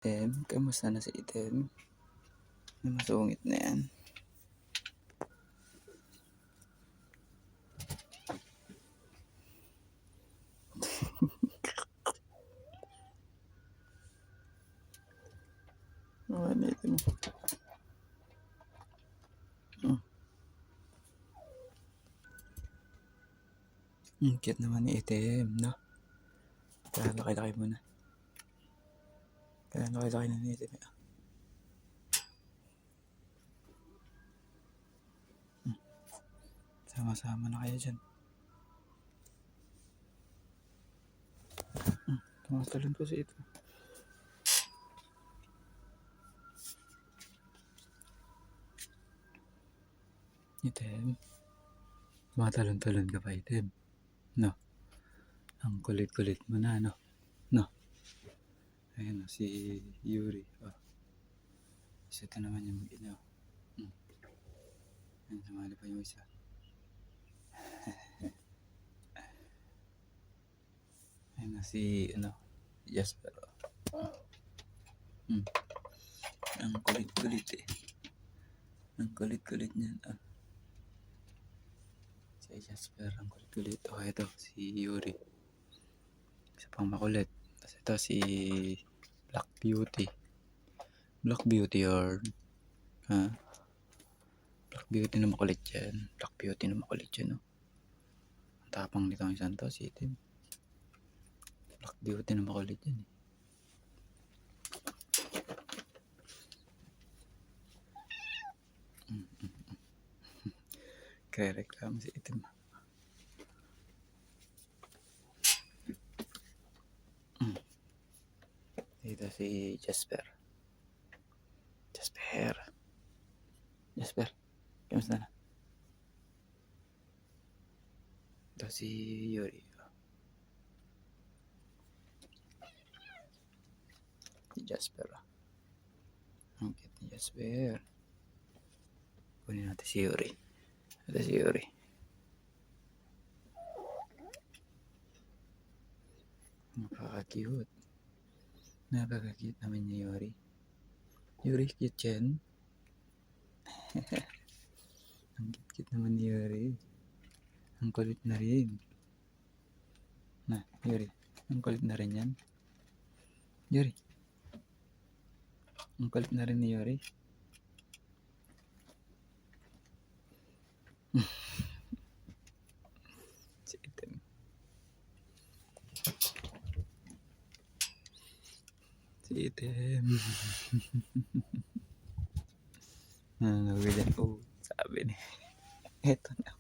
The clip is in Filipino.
Item, kamusta na si Item? Masungit na yan. Ano Item? Cute naman ni Item, no? Kaya laki-laki mo na. Kaya laki-laki na ni Item. Sama-sama na kayo dyan. Tumatalon po si Item. Item. Tumatalon-talon ka pa, Item. No? Ang kulit-kulit mo na, no? No? Ayan o, si Yuri. Oh. Isa ito naman yung mag-ina. Ayan, sumali pa yung isa. Ayan na si, Jasper. Ang kulit-kulit eh. Ang kulit-kulit niyan. Si Jasper, ang kulit-kulit. Oh, ito, si Yuri. Isa pang makulit. Tapos ito si Black Beauty. Black Beauty or... Black Beauty na makulit yan. Black Beauty na makulit yan, no? Ang tapang nito ang isang to, si Item. Black Beauty na makulit yan, eh. Kaya reklamo si Item. Dito si Jasper. Jasper, kamusta na? Ito si Yuri. Si Jasper. Ang cute ni Jasper. Kunin natin si Yuri. Ito si Yuri. Napaka-cute. Napaka-cute naman ni Yuri. Yuri, cute yan. Ang cute naman ni Yuri. Ang kulit na rin. Na, Yuri. Ang kulit na rin yan. Yuri. Ang kulit na rin ni Yuri. Si Item. Si Item. Ano na, sabi ni. Eto na.